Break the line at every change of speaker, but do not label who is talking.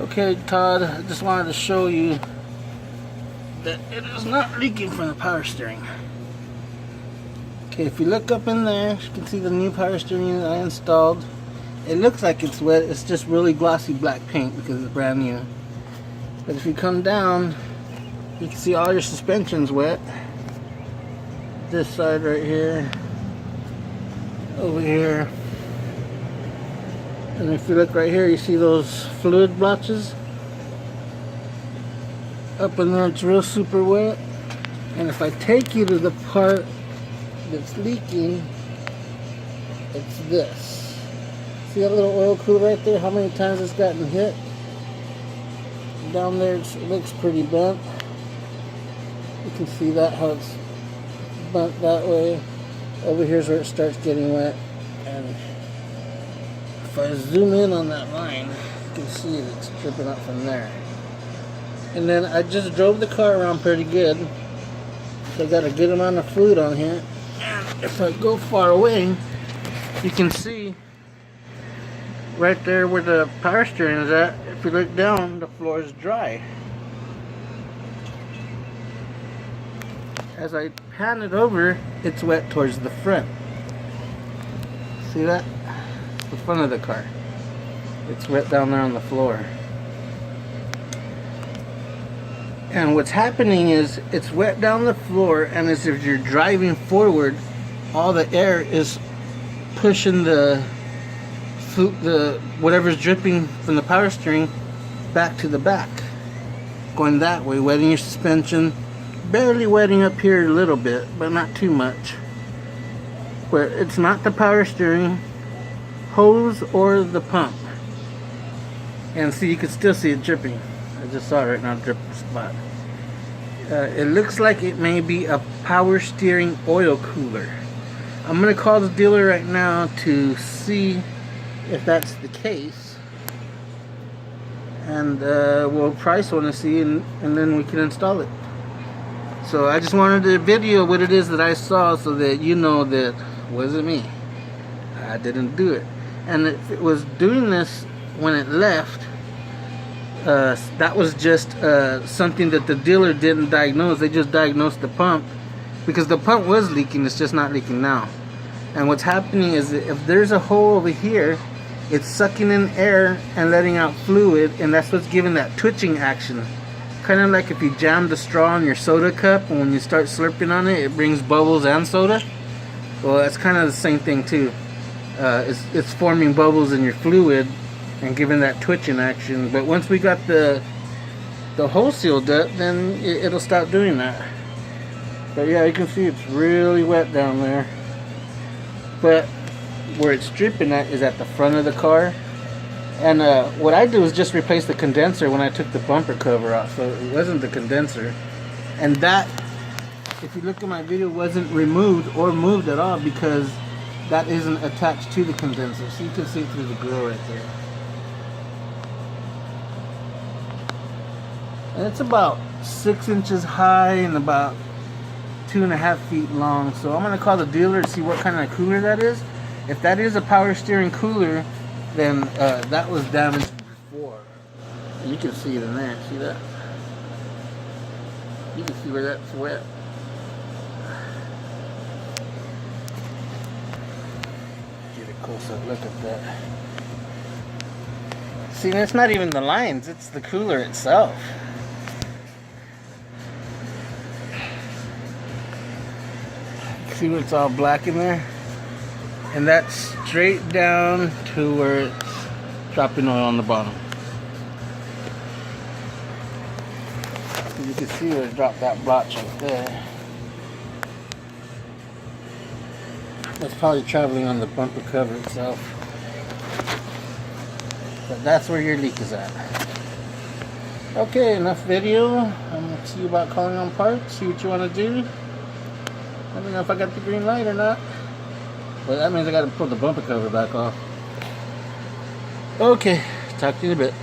Okay, Todd, I just wanted to show you that it is not leaking from the power steering. Okay, if you look up in there, you can see the new power steering unit I installed. It looks like it's wet, it's just really glossy black paint because it's brand new. But if you come down, you can see all your suspension's wet. This side right here, over here. And if you look right here, you see those fluid blotches? Up in there, it's real super wet. And if I take you to the part that's leaking, it's this. See that little oil cooler right there? How many times it's gotten hit? Down there, it looks pretty bent. You can see that, how it's bent that way. Over here's where it starts getting wet. And if I zoom in on that line, you can see it's dripping up from there. And then I just drove the car around pretty good. So I got a good amount of fluid on here. And if I go far away, you can see right there where the power steering is at. If you look down, the floor is dry. As I pan it over, it's wet towards the front. See that? The front of the car. It's wet down there on the floor. And what's happening is it's wet down the floor, and as if you're driving forward, all the air is pushing the whatever's dripping from the power steering back to the back, going that way, wetting your suspension, barely wetting up here a little bit, but not too much. Where it's not the power steering hose or the pump. And see, you can still see it dripping. I just saw it right now, drip spot. It looks like it may be a power steering oil cooler. I'm gonna call the dealer right now to see if that's the case, and we'll price one to see, and then we can install it. So I just wanted to video what it is that I saw, so that you know that it wasn't me. I didn't do it. And if it was doing this when it left, that was just something that the dealer didn't diagnose. They just diagnosed the pump, because the pump was leaking, it's just not leaking now. And what's happening is that if there's a hole over here, it's sucking in air and letting out fluid, and that's what's giving that twitching action. Kind of like if you jam the straw in your soda cup, and when you start slurping on it, it brings bubbles and soda. Well, that's kind of the same thing too. It's forming bubbles in your fluid and giving that twitching action. But once we got the hole sealed up, then it'll stop doing that. But yeah, you can see it's really wet down there. But where it's dripping at is at the front of the car. And what I do is just replace the condenser when I took the bumper cover off. So it wasn't the condenser. And that, if you look at my video, wasn't removed or moved at all, because that isn't attached to the condenser. So you can see through the grill right there. And it's about 6 inches high and about 2.5 feet long. So I'm gonna call the dealer to see what kind of cooler that is. If that is a power steering cooler, then that was damaged before. And you can see it in there. See that? You can see where that's wet. Get a close-up look at that. See, it's not even the lines, it's the cooler itself. See where it's all black in there? And that's straight down to where it's dropping oil on the bottom. You can see where it dropped that blotch right there. It's probably traveling on the bumper cover itself. But that's where your leak is at. Okay, enough video. I'm going to see about calling on parts, see what you want to do. I don't know if I got the green light or not. But that means I got to pull the bumper cover back off. Okay, talk to you in a bit.